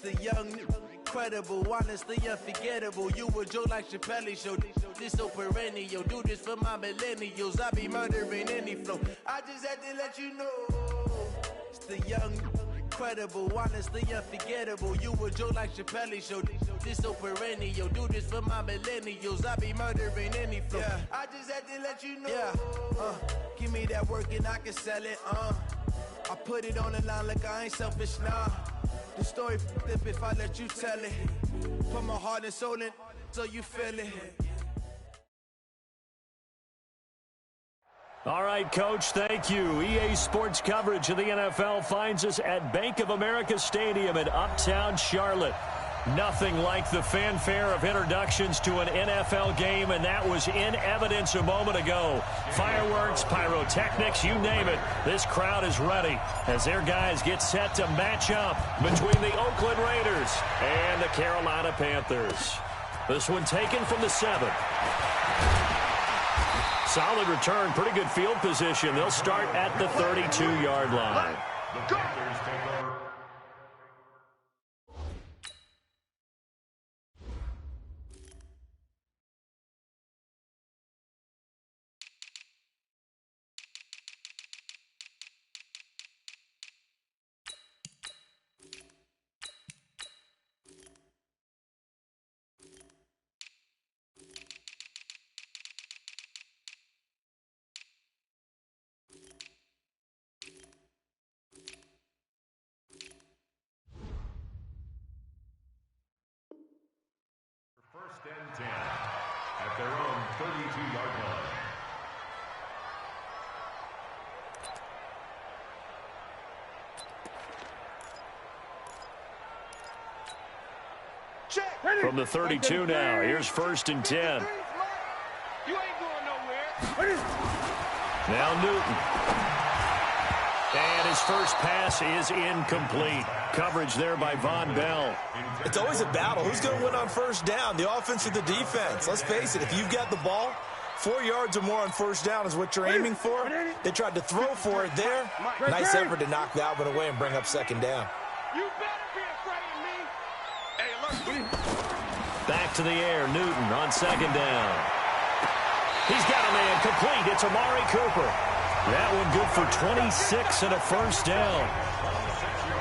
the young, incredible, honestly unforgettable. You a joke like Chappelle Show. This so perennial. Do this for my millennials. I be murdering any flow. I just had to let you know. It's the young, incredible, honestly unforgettable. You a joke like Chappelle Show. This so perennial. Do this for my millennials. I be murdering any flow. Yeah. I just had to let you know. Yeah. Give me that work and I can sell it. I put it on the line like I ain't selfish, nah. The story flip if I let you tell it. Put my heart and soul in so you feel it. All right, Coach, thank you. EA Sports coverage of the NFL finds us at Bank of America Stadium in Uptown Charlotte. Nothing like the fanfare of introductions to an NFL game, and that was in evidence a moment ago. Fireworks, pyrotechnics, you name it. This crowd is ready as their guys get set to match up between the Oakland Raiders and the Carolina Panthers. This one taken from the 7. Solid return, pretty good field position. They'll start at the 32-yard line. Go! First and 10 at their own 32-yard line. From the 32 now, here's first and 10. You ain't going nowhere. Now Newton. And his first pass is incomplete. Coverage there by Von Bell. It's always a battle. Who's going to win on first down, the offense or the defense? Let's face it, if you've got the ball, 4 yards or more on first down is what you're aiming for. They tried to throw for it there. Nice effort to knock that one away and bring up second down. You better be afraid of me. Hey, look. Back to the air, Newton on second down. He's got a man complete. It's Amari Cooper. That one good for 26 and a first down.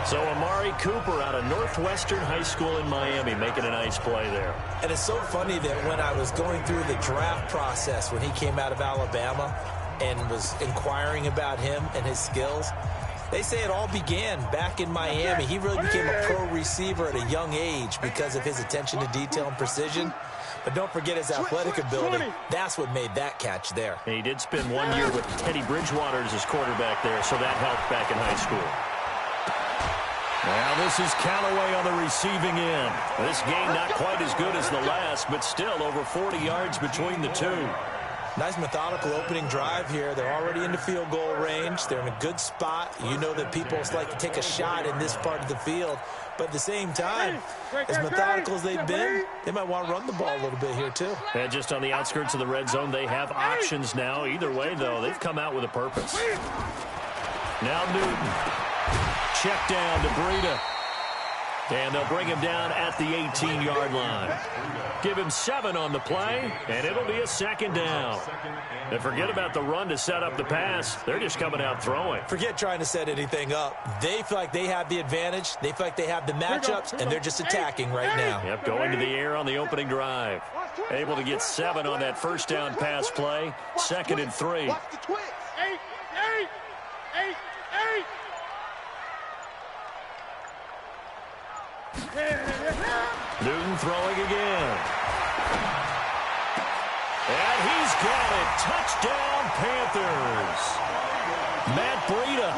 So Amari Cooper out of Northwestern High School in Miami making a nice play there. And it's so funny that when I was going through the draft process when he came out of Alabama and was inquiring about him and his skills, they say it all began back in Miami. He really became a pro receiver at a young age because of his attention to detail and precision. But don't forget his athletic ability. That's what made that catch there. And he did spend 1 year with Teddy Bridgewater as his quarterback there, so that helped back in high school. Now this is Callaway on the receiving end. This game not quite as good as the last, but still over 40 yards between the two. Nice methodical opening drive here. They're already in the field goal range. They're in a good spot. You know that people like to take a shot in this part of the field. But at the same time, as methodical as they've been, they might want to run the ball a little bit here too. And just on the outskirts of the red zone, they have options now. Either way, though, they've come out with a purpose. Now Newton. Check down to Breida. And they'll bring him down at the 18-yard line. Give him 7 on the play, and it'll be a second down. And forget about the run to set up the pass. They're just coming out throwing. Forget trying to set anything up. They feel like they have the advantage. They feel like they have the matchups, and they're just attacking right now. Yep, going to the air on the opening drive. Able to get 7 on that first down pass play. 2nd and 3. Watch the twitch. 8. Newton throwing again. And he's got it. Touchdown, Panthers. Matt Breida,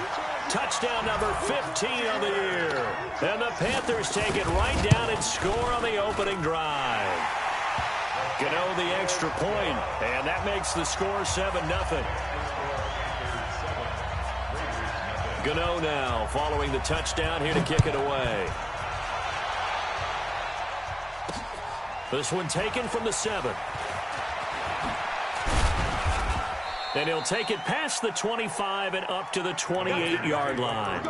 touchdown number 15 on the year. And the Panthers take it right down and score on the opening drive. Gano the extra point, and that makes the score 7-0. Gano now following the touchdown here to kick it away. This one taken from the 7. And he'll take it past the 25 and up to the 28-yard line.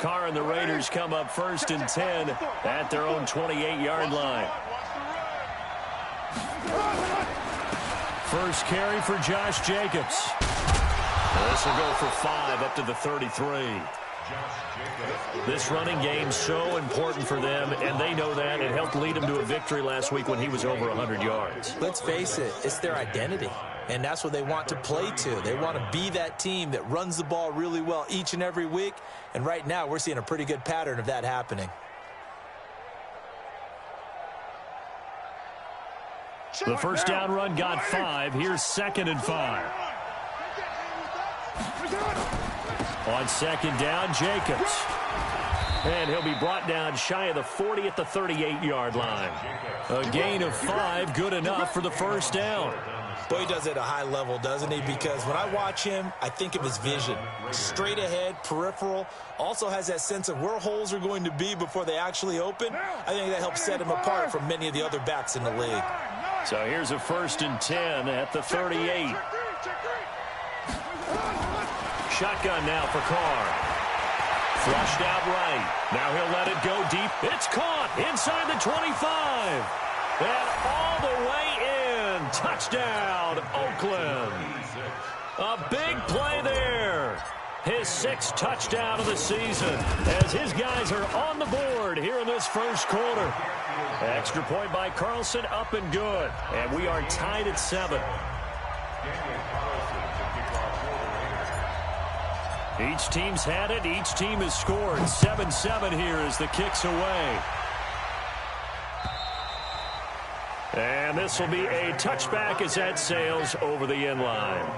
Carr and the Raiders come up 1st and 10 at their own 28-yard line. First carry for Josh Jacobs. This will go for 5 up to the 33. This running game's so important for them, and they know that. It helped lead them to a victory last week when he was over 100 yards. Let's face it, it's their identity, and that's what they want to play to. They want to be that team that runs the ball really well each and every week, and right now we're seeing a pretty good pattern of that happening. The first down run got 5. Here's 2nd and 5. On 2nd down, Jacobs. And he'll be brought down shy of the 40 at the 38-yard line. A gain of 5, good enough for the first down. Boy, he does it at a high level, doesn't he? Because when I watch him, I think of his vision. Straight ahead, peripheral. Also has that sense of where holes are going to be before they actually open. I think that helps set him apart from many of the other backs in the league. So here's a 1st and 10 at the 38. Shotgun now for Carr. Flushed out right. Now he'll let it go deep. It's caught inside the 25. And all the way in. Touchdown, Oakland. A big play there. His 6th touchdown of the season as his guys are on the board here in this first quarter. Extra point by Carlson, up and good. And we are tied at 7. Each team's had it. Each team has scored. 7-7 here as the kick's away. And this will be a touchback as that sails over the end line.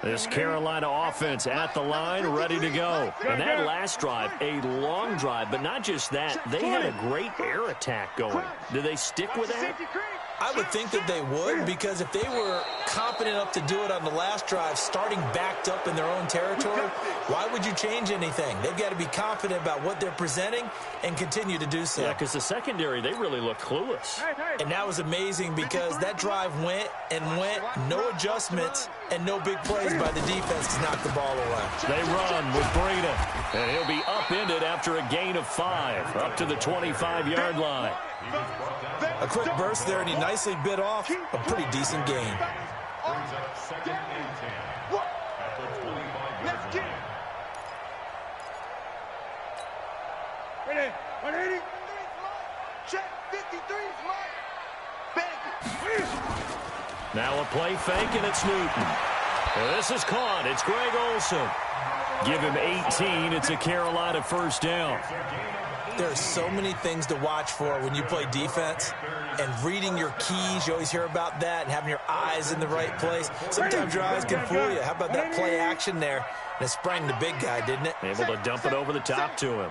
This Carolina offense at the line, ready to go. And that last drive, a long drive, but not just that. They had a great air attack going. Do they stick with that? I would think that they would, because if they were confident enough to do it on the last drive, starting backed up in their own territory, why would you change anything? They've got to be confident about what they're presenting and continue to do so. Yeah, because the secondary, they really look clueless. And that was amazing because that drive went and went, no adjustments, and no big plays by the defense to knock the ball away. They run with Breida, and he'll be upended after a gain of 5, up to the 25-yard line. A quick burst there, and he nicely bit off a pretty decent gain. Ready? 180. Check 53. Now a play fake, and it's Newton. This is caught. It's Greg Olsen. Give him 18. It's a Carolina first down. There are so many things to watch for when you play defense, and reading your keys, you always hear about that, and having your eyes in the right place. Sometimes your eyes can fool you. How about that play action there? And it sprang the big guy, didn't it? Able to dump it over the top to him.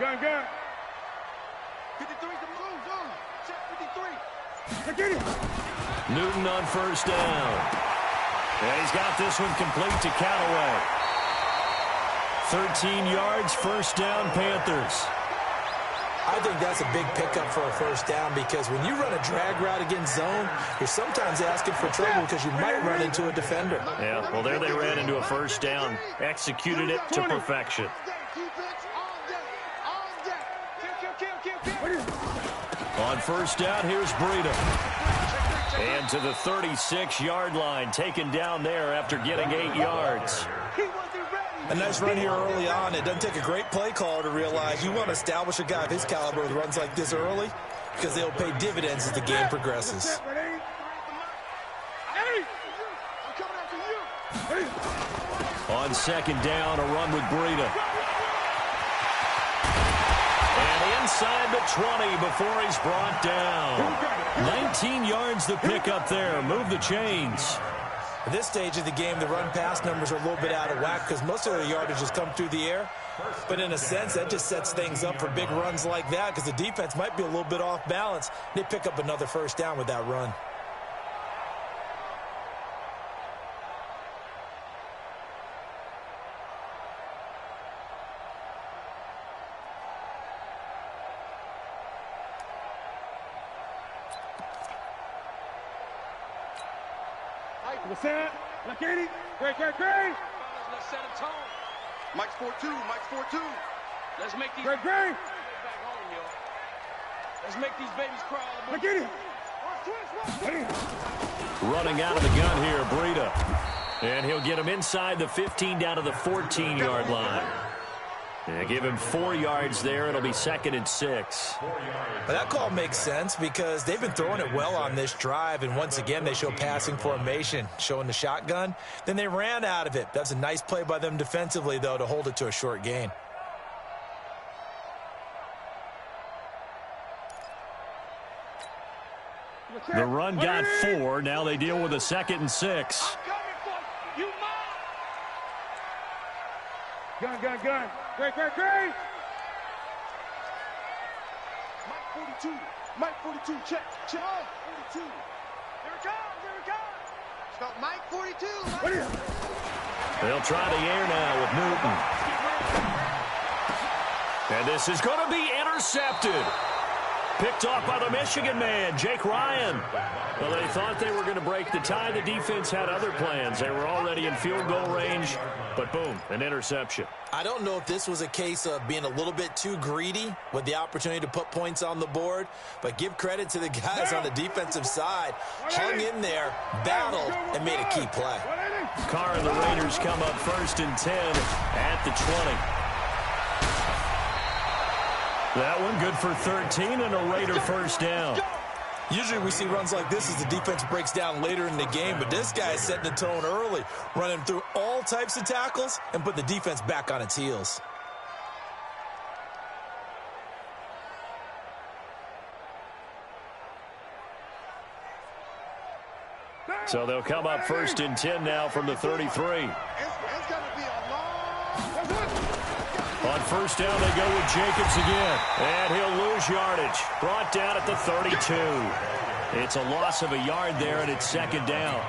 Gun. 53's the blue zone. Check 53. Newton on first down. And he's got this one complete to Callaway. 13 yards, first down, Panthers. I think that's a big pickup for a first down, because when you run a drag route against zone, you're sometimes asking for trouble because you might run into a defender. Yeah, well, there they ran into a first down. Executed it to perfection. On first down, here's Breida. And to the 36-yard line, taken down there after getting 8 yards. A nice run here early on. It doesn't take a great play caller to realize you want to establish a guy of his caliber with runs like this early, because they'll pay dividends as the game progresses. On second down, a run with Breida. And inside the 20 before he's brought down. 19 yards the pickup there. Move the chains. At this stage of the game, the run-pass numbers are a little bit out of whack because most of their yardage has come through the air. But in a sense, that just sets things up for big runs like that, because the defense might be a little bit off balance. They pick up another first down with that run. Let's set a tone. Mike's 4-2. Mike's 4-2. Let's make these back home, yo. Let's make these babies cry. Running out of the gun here, Breida. And he'll get him inside the 15 down to the 14-yard line. Yeah, give him 4 yards there. It'll be 2nd and 6. But that call makes sense because they've been throwing it well on this drive, and once again they show passing formation, showing the shotgun. Then they ran out of it. That's a nice play by them defensively, though, to hold it to a short gain. The run got 4. Now they deal with a 2nd and 6. Gun. Great. Mike 42. Check. 42. Here it comes. Stop Mike 42. They'll try the air now with Newton. And this is going to be intercepted. Picked off by the Michigan man, Jake Ryan. Well, they thought they were going to break the tie. The defense had other plans. They were already in field goal range, but boom, an interception. I don't know if this was a case of being a little bit too greedy with the opportunity to put points on the board, but give credit to the guys on the defensive side. Hung in there, battled, and made a key play. Carr and the Raiders come up 1st and 10 at the 20. That one good for 13 and a Raider first down. Usually we see runs like this as the defense breaks down later in the game, but this guy is setting the tone early, running through all types of tackles and put the defense back on its heels. So they'll come up 1st and 10 now from the 33. On 1st down, they go with Jacobs again. And he'll lose yardage. Brought down at the 32. It's a loss of a yard there, and it's 2nd down.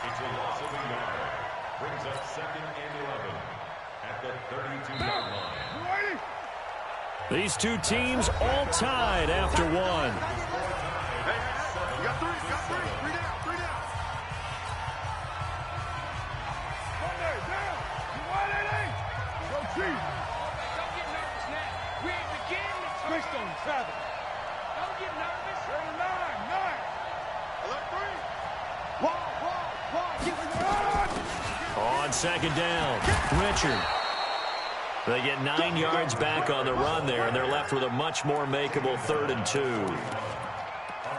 It's a loss of a yard. Brings up 2nd and 11 at the 32-yard line. These two teams all tied after one. You got 3. 3 down. Don't get nervous now. We ain't beginning to twist on Travis. Don't get nervous. 9. On 2nd down, Richard. They get 9 yards back on the run there, and they're left with a much more makeable 3rd and 2.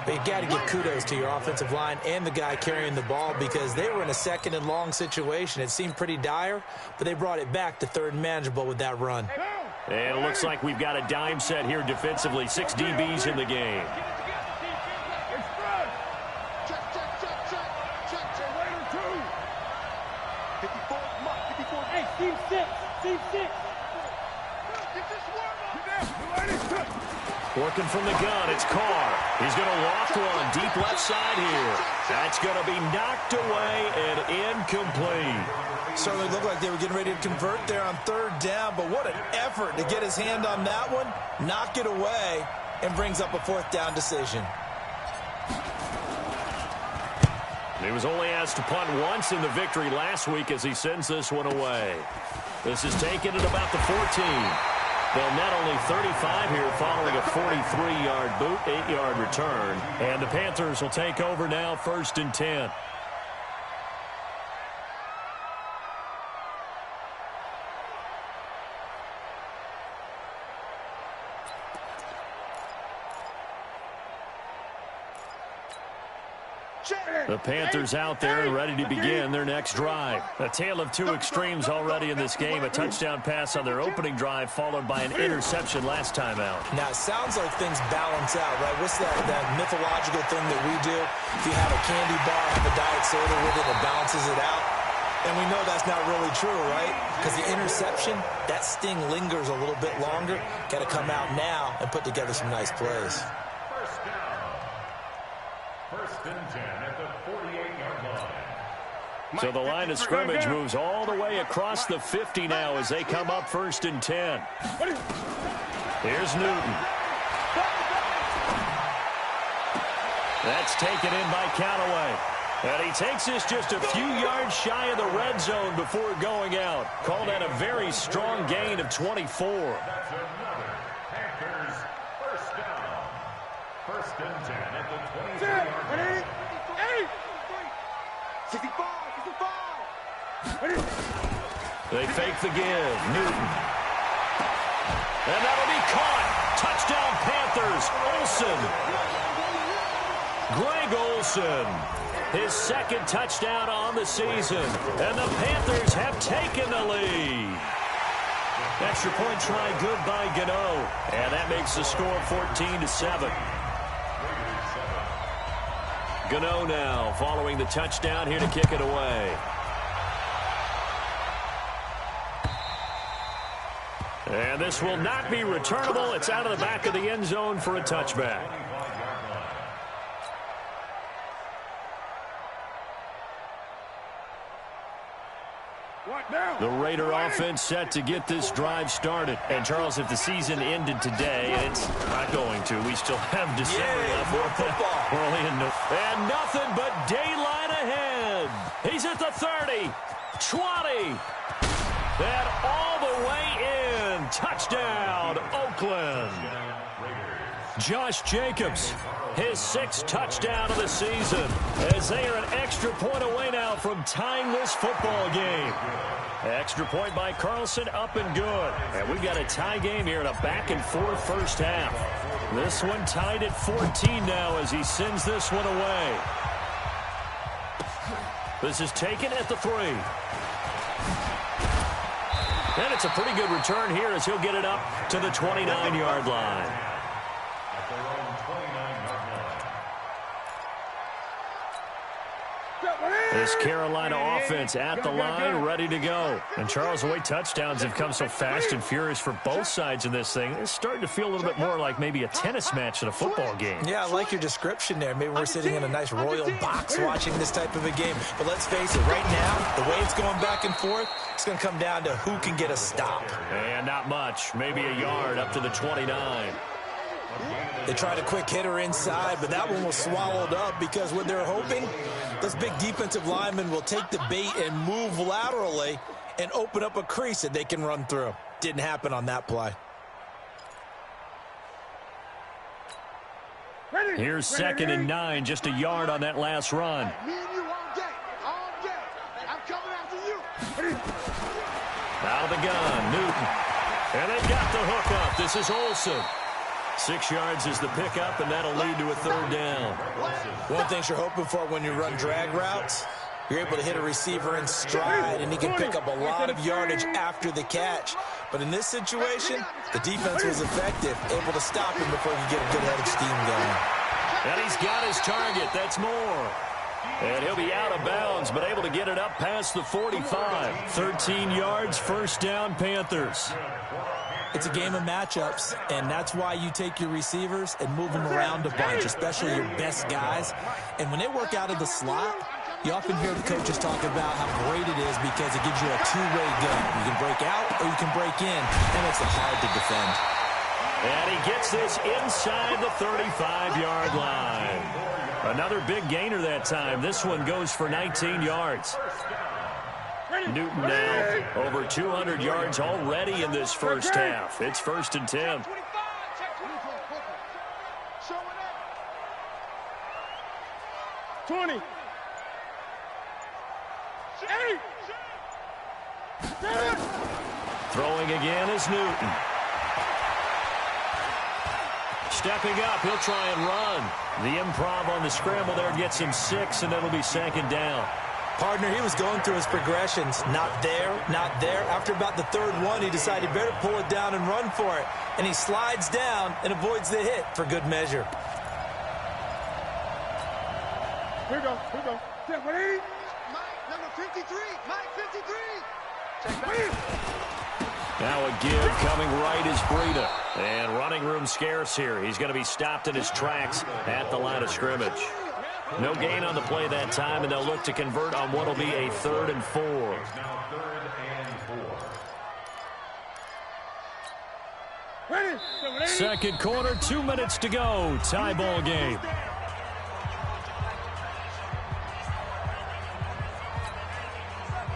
But you got to give kudos to your offensive line and the guy carrying the ball because they were in a 2nd and long situation. It seemed pretty dire, but they brought it back to 3rd and manageable with that run. And it looks like we've got a dime set here defensively. 6 DBs in the game. Working from the gun, it's Carr. He's going to loft one deep left side here. That's going to be knocked away and incomplete. Certainly looked like they were getting ready to convert there on 3rd down, but what an effort to get his hand on that one, knock it away, and brings up a 4th down decision. He was only asked to punt once in the victory last week as he sends this one away. This is taken at about the 14. They'll net only 35 here following a 43-yard boot, 8-yard return. And the Panthers will take over now 1st and 10. The Panthers out there ready to begin their next drive. A tale of two extremes already in this game. A touchdown pass on their opening drive followed by an interception last time out. Now, it sounds like things balance out, right? What's that mythological thing that we do? If you have a candy bar, have a diet soda with it, it balances it out. And we know that's not really true, right? Because the interception, that sting lingers a little bit longer. Got to come out now and put together some nice plays. First down. 1st and 10 at the 48-yard line. So the line of scrimmage moves all the way across the 50 now as they come up 1st and 10. Here's Newton. That's taken in by Callaway. And he takes this just a few yards shy of the red zone before going out. Called that a very strong gain of 24. That's another Panthers first down. First and 10 at the 23-yard line. 65. They fake the give. Newton. And that'll be caught. Touchdown Panthers. Olsen. Greg Olsen. His second touchdown on the season. And the Panthers have taken the lead. Extra point try good by Gano. And that makes the score 14-7. Gano now following the touchdown here to kick it away. And this will not be returnable. It's out of the back of the end zone for a touchback. The Raider offense set to get this drive started. And, Charles, if the season ended today, and it's not going to, we still have December left. More football. And nothing but daylight ahead. He's at the 30, 20, and all the way in. Touchdown, Oakland. Josh Jacobs, his 6th touchdown of the season, as they are an extra point away now from tying this football game. Extra point by Carlson, up and good. And we've got a tie game here in a back-and-forth first half. This one tied at 14 now as he sends this one away. This is taken at the 3. And it's a pretty good return here as he'll get it up to the 29-yard line. At their own 29-yard line. This Carolina offense at the line, ready to go. And Charles, the way touchdowns have come so fast and furious for both sides in this thing, it's starting to feel a little bit more like maybe a tennis match than a football game. Yeah, I like your description there. Maybe we're sitting in a nice royal box watching this type of a game. But let's face it, right now, the way it's going back and forth, it's going to come down to who can get a stop. And not much, maybe a yard up to the 29. They tried a quick hitter inside, but that one was swallowed up because what they're hoping, this big defensive lineman will take the bait and move laterally and open up a crease that they can run through. Didn't happen on that play. Here's 2nd and 9, just a yard on that last run. Me and you all day. All day. I'm coming after you. Out of the gun, Newton. And they've got the hook up. This is Olsen. 6 yards is the pickup, and that'll lead to a 3rd down. One thing you're hoping for when you run drag routes, you're able to hit a receiver in stride, and he can pick up a lot of yardage after the catch. But in this situation, the defense was effective, able to stop him before he could get a good head of steam going. And he's got his target. That's more. And he'll be out of bounds, but able to get it up past the 45. 13 yards, 1st down, Panthers. It's a game of matchups, and that's why you take your receivers and move them around a bunch, especially your best guys. And when they work out of the slot, you often hear the coaches talk about how great it is because it gives you a two-way gun. You can break out or you can break in, and it's hard to defend. And he gets this inside the 35-yard line. Another big gainer that time. This one goes for 19 yards. Newton now over 200 yards already in this first half. It's 1st and 10. 20. Throwing again is Newton. Stepping up, he'll try and run. The improv on the scramble there gets him 6, and it'll be 2nd down. Partner, he was going through his progressions. Not there, not there. After about the 3rd one, he decided better pull it down and run for it. And he slides down and avoids the hit for good measure. Here we go. Mike, number 53. Mike, 53. Check back. Now a give coming right is Breida. And running room scarce here. He's going to be stopped in his tracks at the line of scrimmage. No gain on the play that time, and they'll look to convert on what will be a 3rd and 4. Now 3rd and 4. Ready. Second quarter, 2 minutes to go. Tie ball game.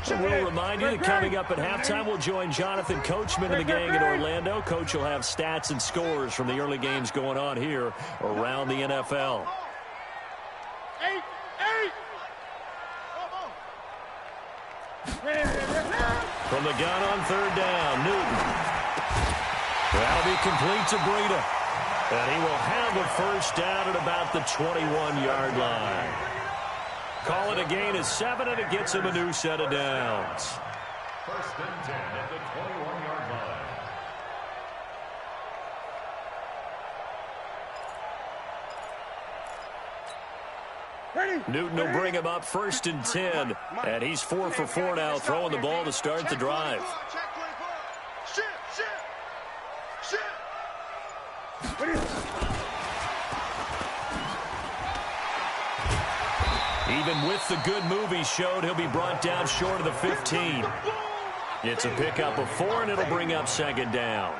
We'll remind you that coming up at halftime, we'll join Jonathan Coachman and the gang in Orlando. Coach will have stats and scores from the early games going on here around the NFL. From the gun on third down, Newton. That'll be complete to Breida. And he will have the first down at about the 21-yard line. Call it a gain of 7, and it gets him a new set of downs. First and 10 at the 21-yard line. Newton will bring him up first and 10, and he's 4 for 4 now, throwing the ball to start the drive. Even with the good move he showed, he'll be brought down short of the 15. It's a pickup of 4, and it'll bring up second down.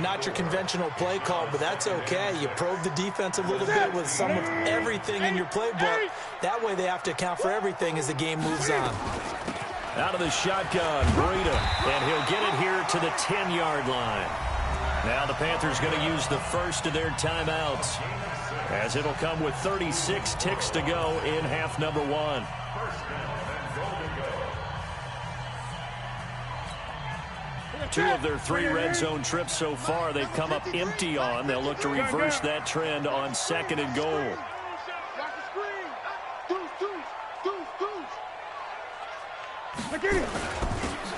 Not your conventional play call, but that's okay. You probe the defense a little bit with some of everything in your playbook. That way they have to account for everything as the game moves on. Out of the shotgun, Breida, and he'll get it here to the 10-yard line. Now the Panthers going to use the first of their timeouts, as it'll come with 36 ticks to go in half number 1. Two of their 3 red zone trips so far they've come up empty on. They'll look to reverse that trend on second and goal.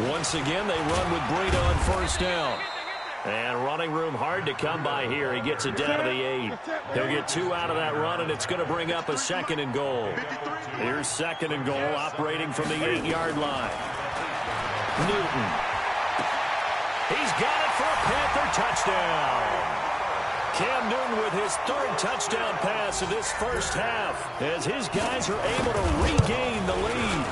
Once again, they run with Breida on first down. And running room hard to come by here. He gets it down to the 8. He'll get 2 out of that run, and it's going to bring up a second and goal. Here's second and goal, operating from the 8-yard line. Newton. He's got it for a Panther touchdown. Cam Newton with his 3rd touchdown pass of this first half, as his guys are able to regain the lead.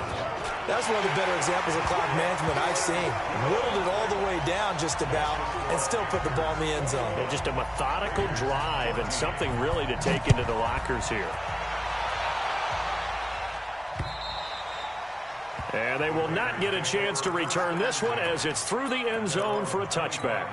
That's one of the better examples of clock management I've seen. Whittled it all the way down just about and still put the ball in the end zone. And just a methodical drive and something really to take into the lockers here. And they will not get a chance to return this one as it's through the end zone for a touchback.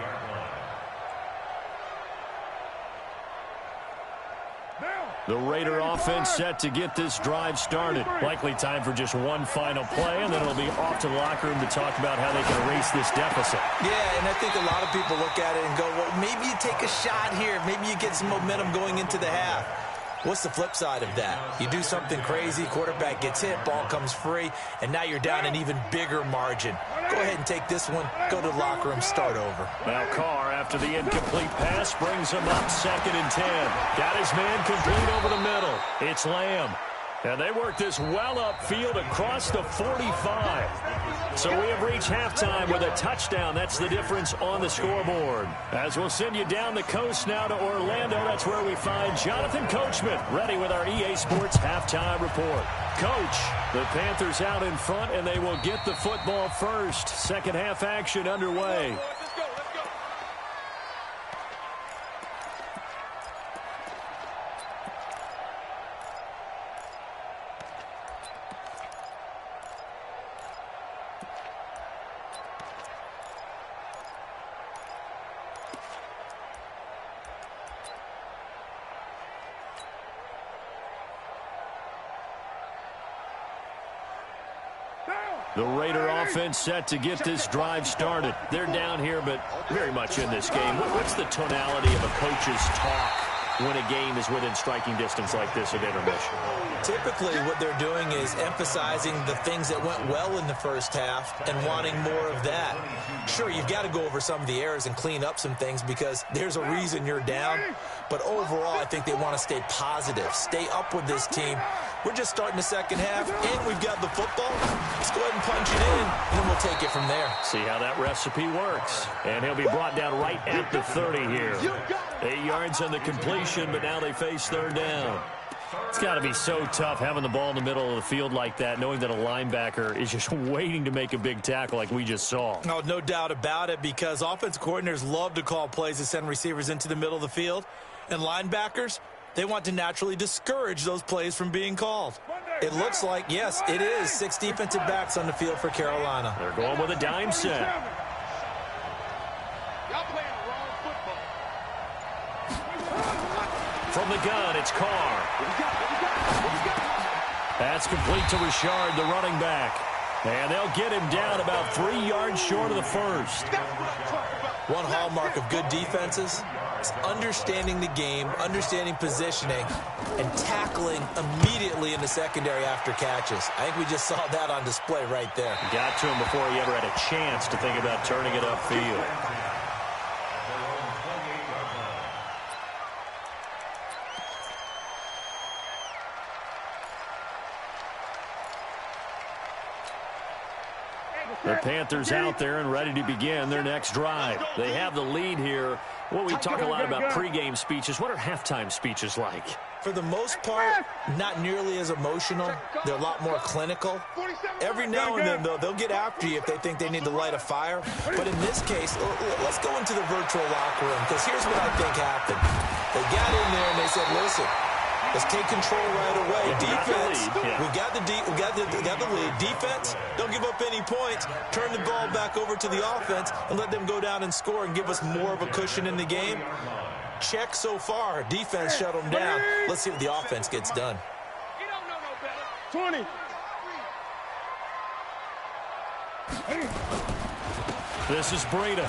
The Raider offense set to get this drive started. Likely time for just one final play, and then it'll be off to the locker room to talk about how they can erase this deficit. Yeah, and I think a lot of people look at it and go, well, maybe you take a shot here. Maybe you get some momentum going into the half. What's the flip side of that? You do something crazy, quarterback gets hit, ball comes free, and now you're down an even bigger margin. Go ahead and take this one, go to the locker room, start over. Now Carr, after the incomplete pass, brings him up second and 10. Got his man complete over the middle. It's Lamb. And they work this well upfield across the 45. So we have reached halftime with a touchdown. That's the difference on the scoreboard. As we'll send you down the coast now to Orlando, that's where we find Jonathan Coachman, ready with our EA Sports halftime report. Coach, the Panthers out in front, and they will get the football first. Second half action underway. The Raider offense set to get this drive started. They're down here, but very much in this game. What's the tonality of a coach's talk when a game is within striking distance like this at intermission? Typically, what they're doing is emphasizing the things that went well in the first half and wanting more of that. Sure, you've got to go over some of the errors and clean up some things because there's a reason you're down. But overall, I think they want to stay positive, stay up with this team. We're just starting the second half, and we've got the football. Let's go ahead and punch it in, and then we'll take it from there. See how that recipe works. And he'll be brought down right at the 30 here. 8 yards on the completion, but now they face third down. It's got to be so tough having the ball in the middle of the field like that, knowing that a linebacker is just waiting to make a big tackle like we just saw. Oh, no doubt about it, because offense coordinators love to call plays to send receivers into the middle of the field. And linebackers, They want to naturally discourage those plays from being called. It looks like, yes, it is 6 defensive backs on the field for Carolina. They're going with a dime set. Y'all playing the wrong football. From the gun, it's Carr. That's complete to Richard, the running back. And they'll get him down about 3 yards short of the first. One hallmark of good defenses is understanding the game, understanding positioning, and tackling immediately in the secondary after catches. I think we just saw that on display right there. Got to him before he ever had a chance to think about turning it upfield. The Panthers out there and ready to begin their next drive. They have the lead here. Well, we talk a lot about pregame speeches. What are halftime speeches like? For the most part, not nearly as emotional. They're a lot more clinical. Every now and then, though, they'll get after you if they think they need to light a fire. But in this case, let's go into the virtual locker room, because here's what I think happened. They got in there and they said, listen, let's take control right away. Defense, we got the lead. Defense, don't give up any points. Turn the ball back over to the offense and let them go down and score and give us more of a cushion in the game. Check so far. Defense shut them down. Let's see what the offense gets done. You don't know no better. 20. This is Breida.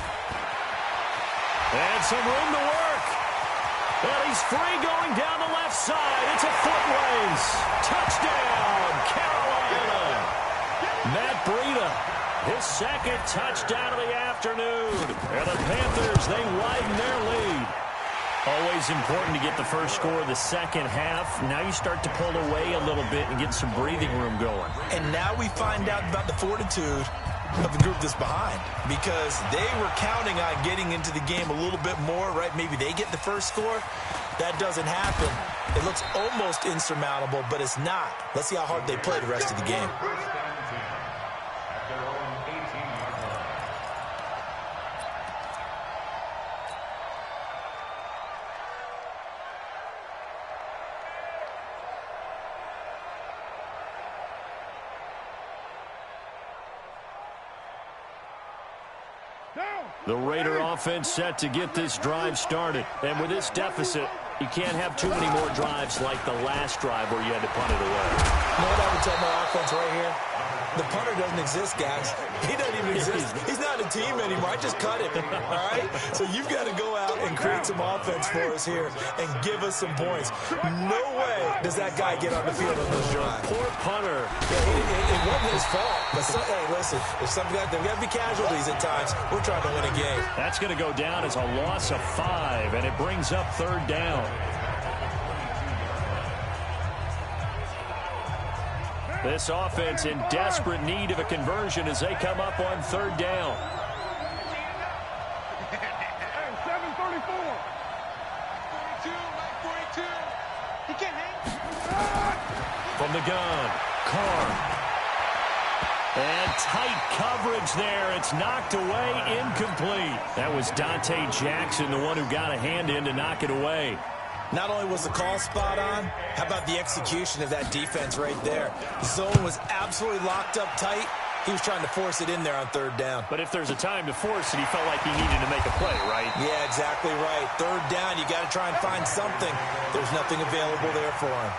And some room to work. And he's free going down the left side. It's a foot race. Touchdown, Carolina. Matt Breida, his second touchdown of the afternoon. And the Panthers, they widen their lead. Always important to get the first score of the second half. Now you start to pull away a little bit and get some breathing room going. And now we find out about the fortitude of the group that's behind, because they were counting on getting into the game a little bit more, right? Maybe they get the first score. That doesn't happen. It looks almost insurmountable, but it's not. Let's see how hard they play the rest of the game. The Raider offense set to get this drive started. And with this deficit, you can't have too many more drives like the last drive where you had to punt it away. You know what I would tell my offense right here? The punter doesn't exist, guys. He doesn't even exist. He's not a team anymore. I just cut him, all right? So you've got to go out and create some offense for us here and give us some points. No way does that guy get on the field on this drive. Poor punter. Yeah, it wasn't his fault. But hey, listen, there's got to be casualties at times. We're trying to win a game. That's going to go down as a loss of 5, and it brings up third down. This offense in desperate need of a conversion as they come up on third down. Hey, 7:34. 42, like 42. He can't hang. From the gun, Carr. And tight coverage there. It's knocked away, incomplete. That was Dante Jackson, the one who got a hand in to knock it away. Not only was the call spot on, how about the execution of that defense right there? The zone was absolutely locked up tight. He was trying to force it in there on third down. But if there's a time to force it, he felt like he needed to make a play, right? Yeah, exactly right. Third down, you got to try and find something. There's nothing available there for him.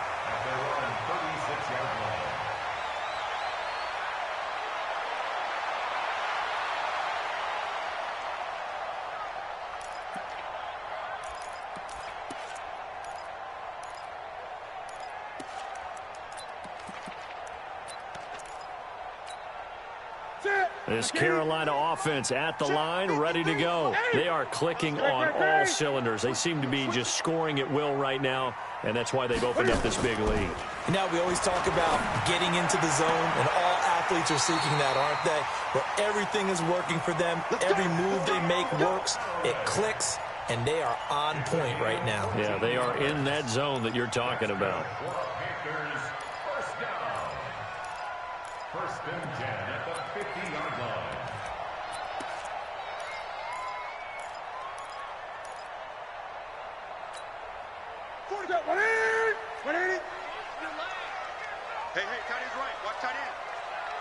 This Carolina offense at the line, ready to go. They are clicking on all cylinders. They seem to be just scoring at will right now, and that's why they've opened up this big lead. Now, we always talk about getting into the zone, and all athletes are seeking that, aren't they? Where everything is working for them. Every move they make works. It clicks, and they are on point right now. Yeah, they are in that zone that you're talking about. First and 10 at the 50-yard line. Hey, tight end's right. Watch tight end.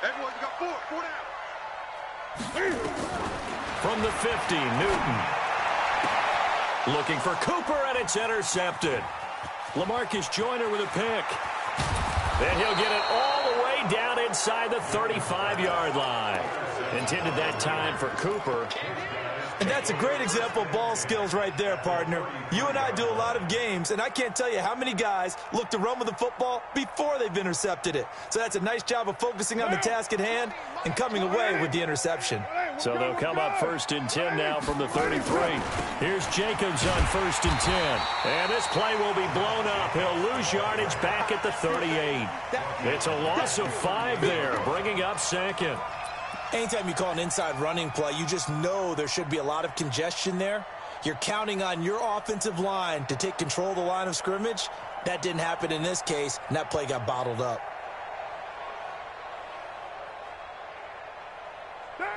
Everyone's got four down. From the 50, Newton. Looking for Cooper, and it's intercepted. LaMarcus Joyner with a pick. And he'll get it all the way down inside the 35-yard line. Intended that time for Cooper. And that's a great example of ball skills right there, partner. You and I do a lot of games, and I can't tell you how many guys look to run with the football before they've intercepted it. So that's a nice job of focusing on the task at hand and coming away with the interception. So they'll come up 1st and 10 now from the 33. Here's Jacobs on 1st and 10. And this play will be blown up. He'll lose yardage back at the 38. It's a loss of 5 there, bringing up 2nd. Anytime you call an inside running play, you just know there should be a lot of congestion there. You're counting on your offensive line to take control of the line of scrimmage. That didn't happen in this case, and that play got bottled up. Let's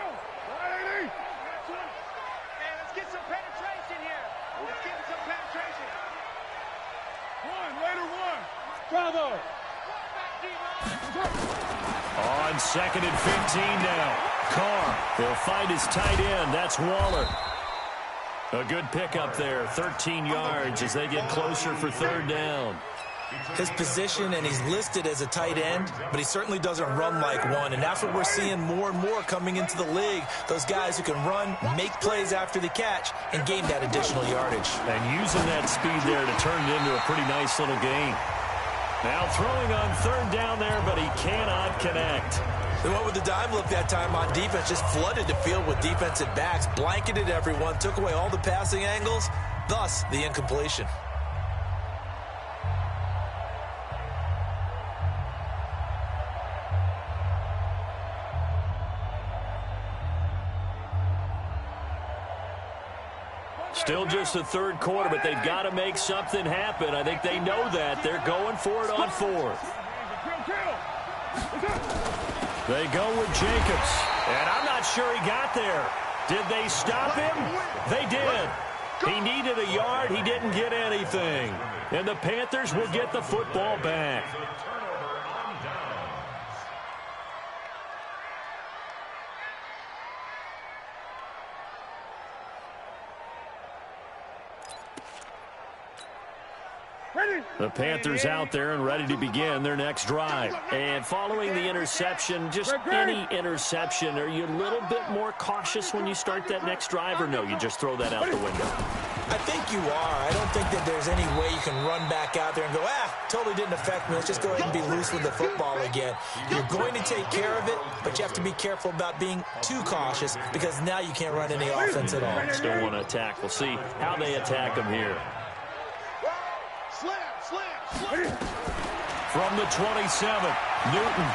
get some penetration here. Let's get some penetration. Bravo. On 2nd and 15 now. Carr will find his tight end. That's Waller. A good pickup there. 13 yards as they get closer for 3rd down. His position, and he's listed as a tight end, but he certainly doesn't run like one, and that's what we're seeing more and more coming into the league. Those guys who can run, make plays after the catch, and gain that additional yardage. And using that speed there to turn it into a pretty nice little gain. Now throwing on 3rd down there, but he cannot connect. They went with the dime look that time on defense, just flooded the field with defensive backs, blanketed everyone, took away all the passing angles, thus the incompletion. Still just the 3rd quarter, but they've got to make something happen. I think they know that. They're going for it on 4th. They go with Jacobs. And I'm not sure he got there. Did they stop him? They did. He needed a yard. He didn't get anything. And the Panthers will get the football back. The Panthers out there and ready to begin their next drive. And following the interception, just any interception, are you a little bit more cautious when you start that next drive, or no, you just throw that out the window? I think you are. I don't think that there's any way you can run back out there and go, totally didn't affect me. Let's just go ahead and be loose with the football again. You're going to take care of it, but you have to be careful about being too cautious because now you can't run any offense at all. Still want to attack. We'll see how they attack them here. From the 27, Newton.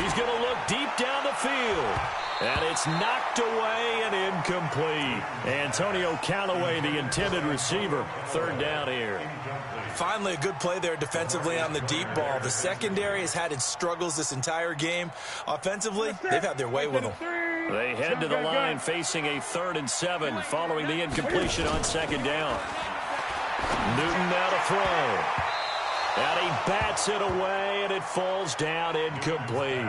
He's going to look deep down the field. And it's knocked away and incomplete. Antonio Callaway, the intended receiver. 3rd down here. Finally, a good play there defensively on the deep ball. The secondary has had its struggles this entire game. Offensively, they've had their way with them. They head to the line facing a 3rd and 7 following the incompletion on 2nd down. Newton now to throw. And he bats it away, and it falls down incomplete.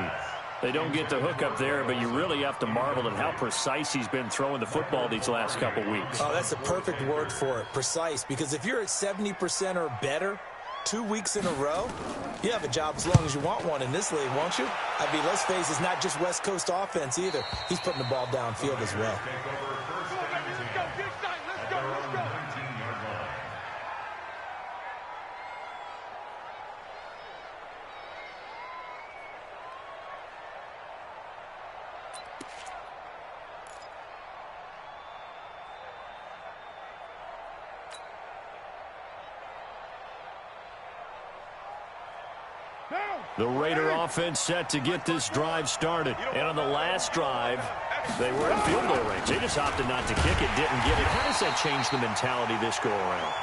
They don't get the hook up there, but you really have to marvel at how precise he's been throwing the football these last couple weeks. Oh, that's the perfect word for it, precise. Because if you're at 70% or better 2 weeks in a row, you have a job as long as you want one in this league, won't you? I mean, let's face it, it's not just West Coast offense either. He's putting the ball downfield as well. The Raider offense set to get this drive started. And on the last drive, they were in field goal range. They just opted not to kick it, didn't get it. How does that change the mentality this go around?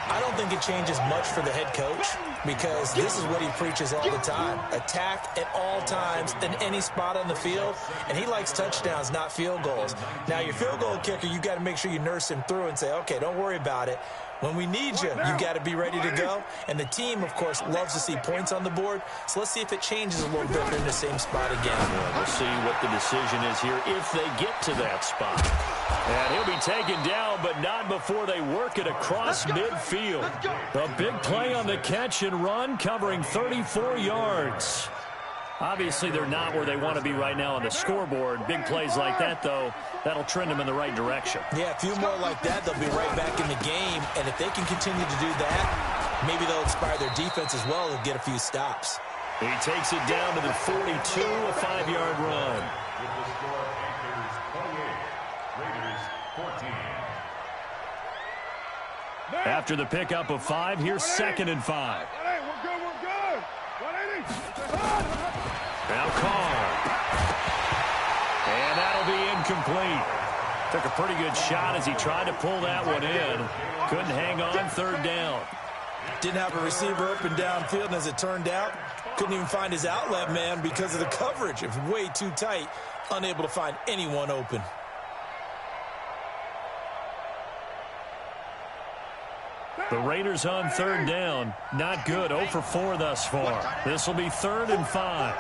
I don't think it changes much for the head coach because this is what he preaches all the time. Attack at all times in any spot on the field, and he likes touchdowns, not field goals. Now, your field goal kicker, you got to make sure you nurse him through and say, okay, don't worry about it. When we need you, you've got to be ready to go. And the team, of course, loves to see points on the board. So let's see if it changes a little bit. They're in the same spot again. Well, we'll see what the decision is here if they get to that spot. And he'll be taken down, but not before they work it across midfield. A big play on the catch and run, covering 34 yards. Obviously, they're not where they want to be right now on the scoreboard. Big plays like that, though, that'll trend them in the right direction. Yeah, a few more like that, they'll be right back in the game. And if they can continue to do that, maybe they'll inspire their defense as well and get a few stops. He takes it down to the 42, a 5-yard run. With the score, Panthers 28, Raiders 14. After the pickup of 5, here's 2nd and 5. We're good, we're good. 180. Now Carr. And that'll be incomplete. Took a pretty good shot as he tried to pull that one in. Couldn't hang on 3rd down. Didn't have a receiver open downfield, and as it turned out, couldn't even find his outlet man because of the coverage. It was way too tight, unable to find anyone open. The Raiders on 3rd down. Not good. 0 for 4 thus far. This will be 3rd and 5.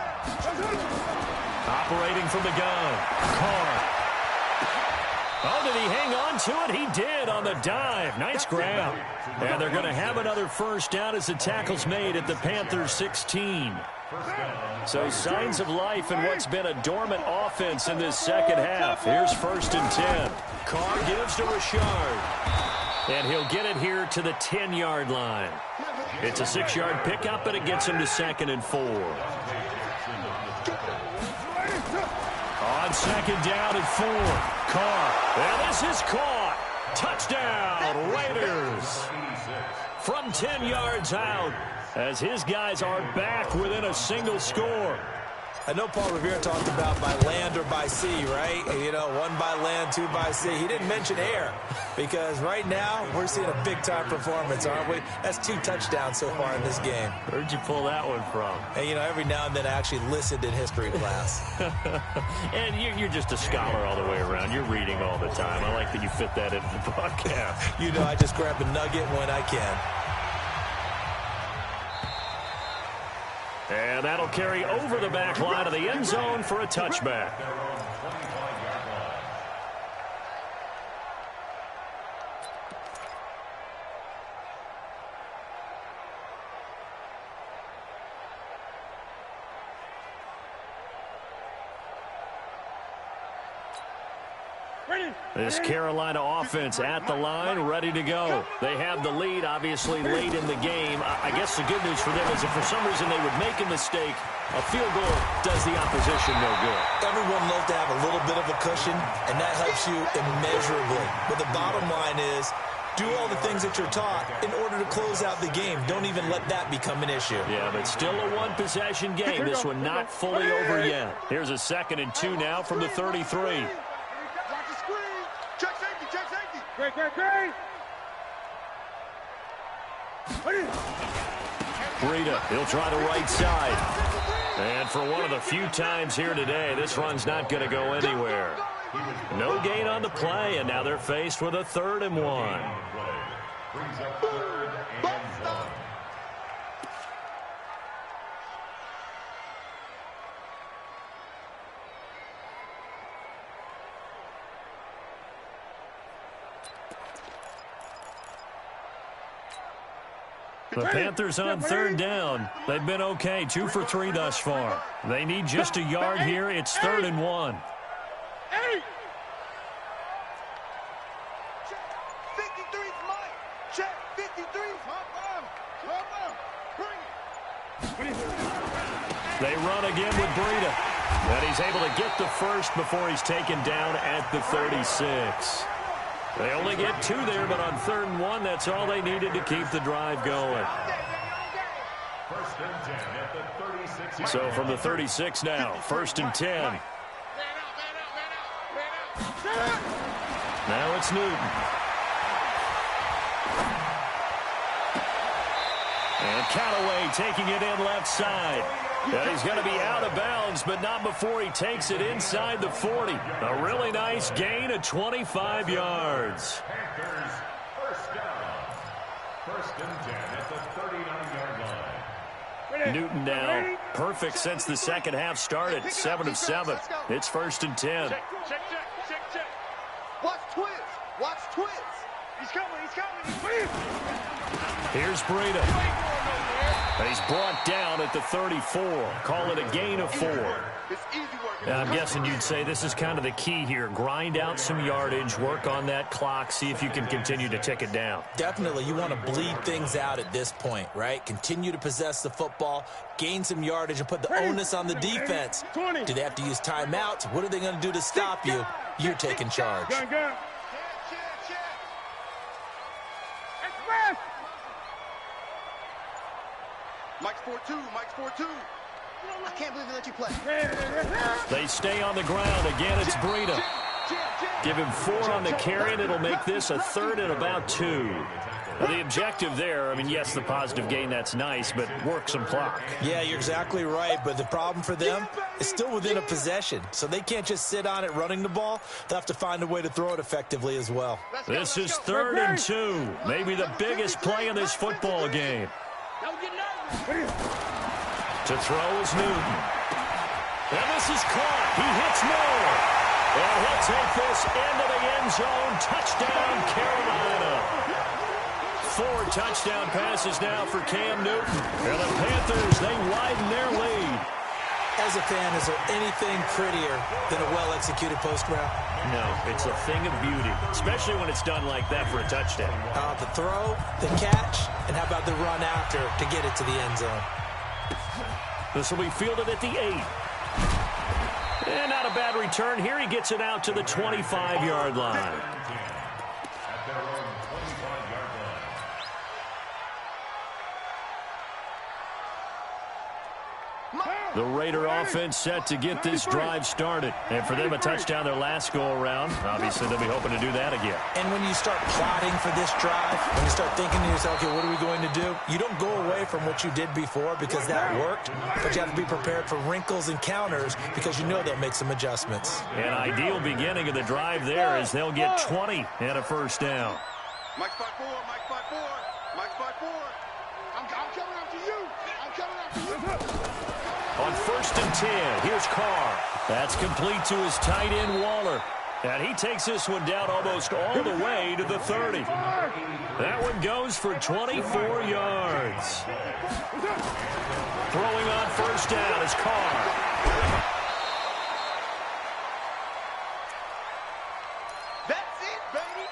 Operating from the gun. Carr. Oh, did he hang on to it? He did on the dive. Nice grab. And they're going to have another 1st down as the tackle's made at the Panthers 16. So signs of life in what's been a dormant offense in this 2nd half. Here's 1st and 10. Carr gives to Richard. And he'll get it here to the 10-yard line. It's a 6-yard pickup, and it gets him to 2nd and 4. On 2nd down and 4. Carr. And this is caught. Touchdown, Raiders. From 10 yards out, as his guys are back within a single score. I know Paul Revere talked about by land or by sea, right? You know, 1 by land, 2 by sea. He didn't mention air because right now we're seeing a big-time performance, aren't we? That's 2 touchdowns so far in this game. Where'd you pull that one from? And, you know, every now and then I actually listened in history class. And you're just a scholar all the way around. You're reading all the time. I like that you fit that into the broadcast. You know, I just grab a nugget when I can. And that'll carry over the back line of the end zone for a touchback. This Carolina offense at the line, ready to go. They have the lead, obviously, late in the game. I guess the good news for them is if for some reason they would make a mistake, a field goal does the opposition no good. Everyone loves to have a little bit of a cushion, and that helps you immeasurably. But the bottom line is, do all the things that you're taught in order to close out the game. Don't even let that become an issue. Yeah, but still a one-possession game. This one not fully over yet. Here's a 2nd and 2 now from the 33. Great. Breida, he'll try the right side. And for one of the few times here today, this run's not going to go anywhere. No gain on the play, and now they're faced with a 3rd and 1. Brings up 3rd and 1. The Panthers on 3rd down. They've been okay, 2 for 3 thus far. They need just a yard here. It's 3rd and 1. Check. 53's mine. Check. 53. Bring it. They run again with Breida. And he's able to get the 1st before he's taken down at the 36. They only get 2 there, but on 3rd and 1, that's all they needed to keep the drive going. 1st and 10 at the 36. So from the 36 now, 1st and 10. Now it's Newton. And Callaway taking it in left side. And he's going to be out of bounds, but not before he takes it inside the 40. A really nice gain of 25 yards. Panthers 1st down. First and 10 at the 39-yard line. Newton now perfect since the second half started. 7 of 7. It's first and 10. Check. Watch twist. He's coming. Here's Breida. He's brought down at the 34. Call it a gain of 4. It's easy work. Now, I'm guessing you'd say this is kind of the key here. Grind out some yardage, work on that clock, see if you can continue to tick it down. Definitely, you want to bleed things out at this point, right? Continue to possess the football, gain some yardage, and put the onus on the defense. Do they have to use timeouts? What are they going to do to stop you? You're taking charge. Gun. Check. Express. Mike's 4-2. I can't believe they let you play. They stay on the ground. Again, it's Breida. Give him 4 on the carry, and it'll make this a 3rd and about 2. Now, the objective there, I mean, yes, the positive gain, that's nice, but work some clock. Yeah, you're exactly right, but the problem for them is still within a possession, so they can't just sit on it running the ball. They'll have to find a way to throw it effectively as well. This is 3rd and 2, maybe the biggest play in this football game. To throw is Newton. And this is caught. He hits Moore. And he'll take this into the end zone. Touchdown, Carolina. 4 touchdown passes now for Cam Newton. And the Panthers, they widen their lead. As a fan, is there anything prettier than a well-executed post route? No, it's a thing of beauty, especially when it's done like that for a touchdown. The throw, the catch, and how about the run after to get it to the end zone? This will be fielded at the 8. And not a bad return here. He gets it out to the 25-yard line. At their own 25-yard line. The Raider offense set to get this drive started. And for them, a touchdown their last go-around. Obviously, they'll be hoping to do that again. And when you start plotting for this drive, when you start thinking to yourself, okay, what are we going to do? You don't go away from what you did before because that worked, but you have to be prepared for wrinkles and counters because you know they'll make some adjustments. An ideal beginning of the drive there is they'll get 20 and a first down. Mike's 5-4. I'm coming after you. On first and 10, here's Carr. That's complete to his tight end, Waller. And he takes this one down almost all the way to the 30. That one goes for 24 yards. Throwing on first down is Carr. That's it, baby.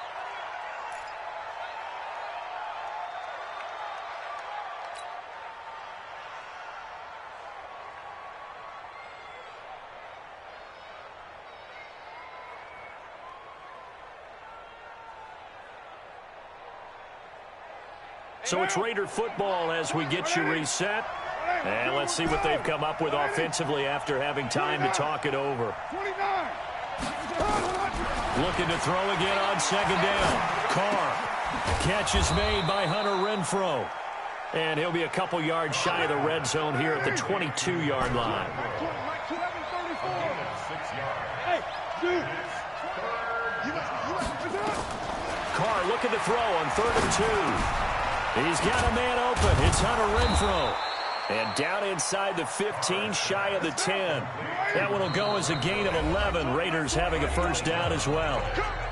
So it's Raider football as we get you reset. And let's see what they've come up with offensively after having time to talk it over. 29. Looking to throw again on second down. Carr. Catch is made by Hunter Renfrow. And he'll be a couple yards shy of the red zone here at the 22-yard line. Hey, dude. Carr looking to throw on 3rd and 2. He's got a man open. It's Hunter Renfrow. And down inside the 15, shy of the 10. That one will go as a gain of 11. Raiders having a first down as well.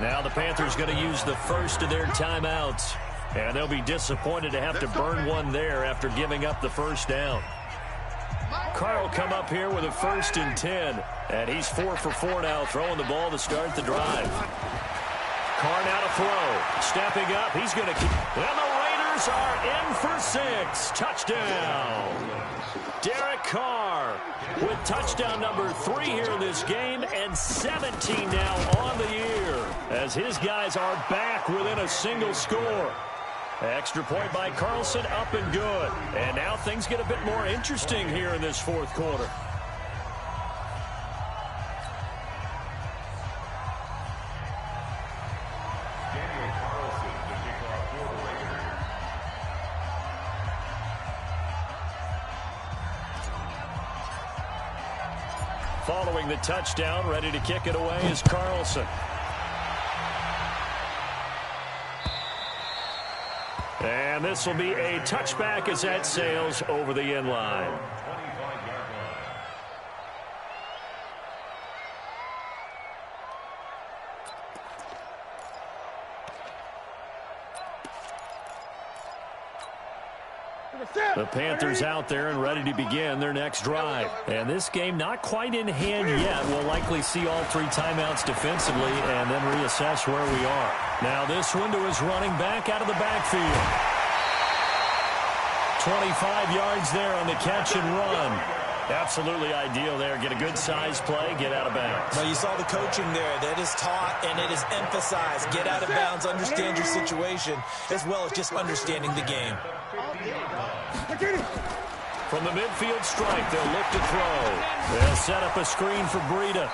Now the Panthers going to use the first of their timeouts. And they'll be disappointed to have to burn one there after giving up the first down. Carr will come up here with a 1st and 10. And he's 4 for 4 now, throwing the ball to start the drive. Carr now to throw. Stepping up, he's going to keep. And the Raiders are in for 6. Touchdown. Derek Carr with touchdown number 3 here in this game and 17 now on the year as his guys are back within a single score. Extra point by Carlson, up and good. And now things get a bit more interesting here in this 4th quarter. Following the touchdown, ready to kick it away is Carlson. And this will be a touchback as that sails over the end line. The Panthers out there and ready to begin their next drive. And this game not quite in hand yet. We'll likely see all three timeouts defensively and then reassess where we are. Now this one to his running back out of the backfield. 25 yards there on the catch and run. Absolutely ideal there. Get a good size play, get out of bounds. Well, you saw the coaching there. That is taught and it is emphasized. Get out of bounds, understand your situation, as well as just understanding the game. From the midfield stripe, they'll look to throw. They'll set up a screen for Breida.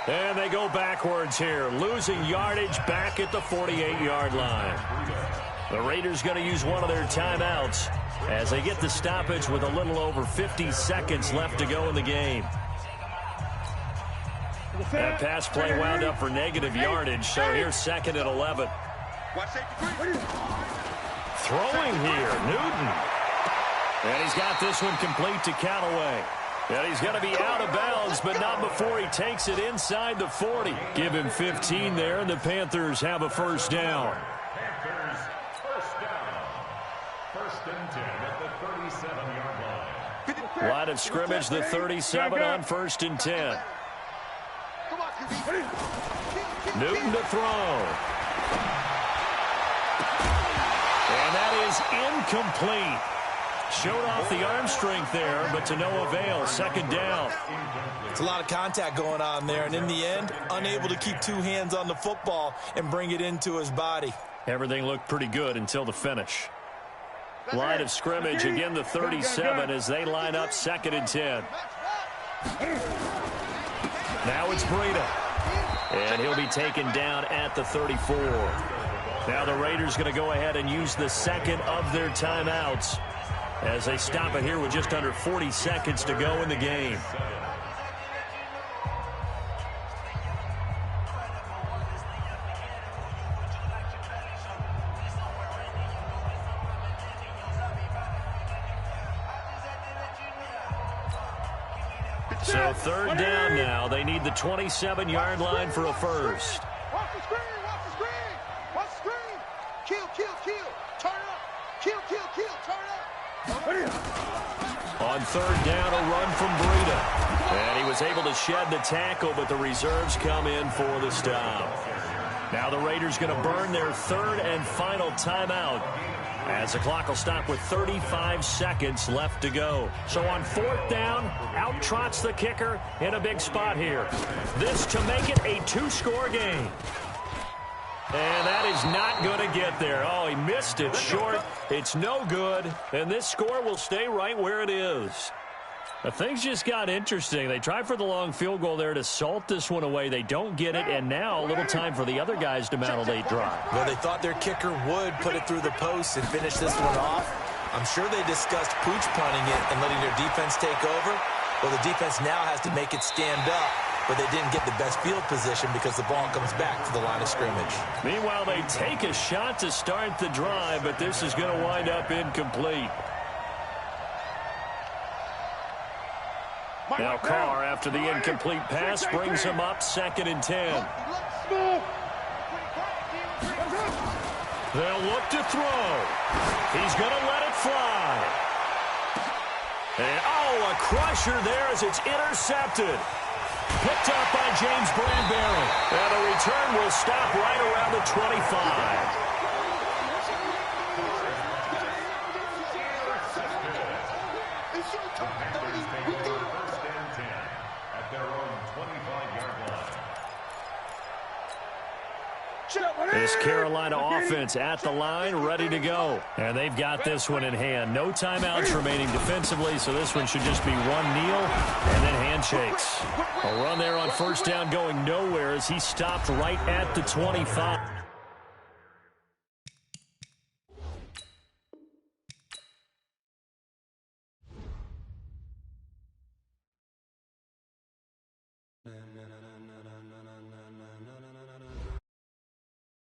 And they go backwards here, losing yardage back at the 48-yard line. The Raiders going to use one of their timeouts as they get the stoppage with a little over 50 seconds left to go in the game. That pass play wound up for negative yardage, so here's 2nd and 11. Throwing here, Newton. And he's got this one complete to Callaway. And he's going to be out of bounds, but not before he takes it inside the 40. Give him 15 there, and the Panthers have a first down. Panthers first down. 1st and 10 at the 37-yard line. Line of scrimmage, the 37 on 1st and 10. Newton to throw. And that is incomplete. Showed off the arm strength there, but to no avail. 2nd down. It's a lot of contact going on there, and in the end, unable to keep two hands on the football and bring it into his body. Everything looked pretty good until the finish. Line of scrimmage, again the 37 as they line up 2nd and 10. Now it's Breida. And he'll be taken down at the 34. Now the Raiders going to go ahead and use the 2nd of their timeouts as they stop it here with just under 40 seconds to go in the game. So 3rd down now. They need the 27-yard line for a first. Watch the screen, watch the screen, watch the screen. Kill, kill, kill, turn up. Kill, kill, kill, turn up. On 3rd down, a run from Breida. And he was able to shed the tackle, but the reserves come in for the stop. Now the Raiders going to burn their 3rd and final timeout as the clock will stop with 35 seconds left to go. So on 4th down, out trots the kicker in a big spot here. This to make it a 2-score game. And that is not going to get there. Oh, he missed it short. It's no good. And this score will stay right where it is. Now, things just got interesting. They tried for the long field goal there to salt this one away. They don't get it, and now a little time for the other guys to mount a late drive. Well, they thought their kicker would put it through the post and finish this one off. I'm sure they discussed pooch punting it and letting their defense take over. Well, the defense now has to make it stand up, but they didn't get the best field position because the ball comes back to the line of scrimmage. Meanwhile, they take a shot to start the drive, but this is going to wind up incomplete. Now Carr, after the incomplete pass, brings him up 2nd and 10. They'll look to throw. He's going to let it fly. And, oh, a crusher there as it's intercepted. Picked up by James Bradbury. And the return will stop right around the 25. This Carolina offense at the line, ready to go. And they've got this one in hand. No timeouts remaining defensively, so this one should just be one kneel and then handshakes. A run there on 1st down going nowhere as he stopped right at the 25.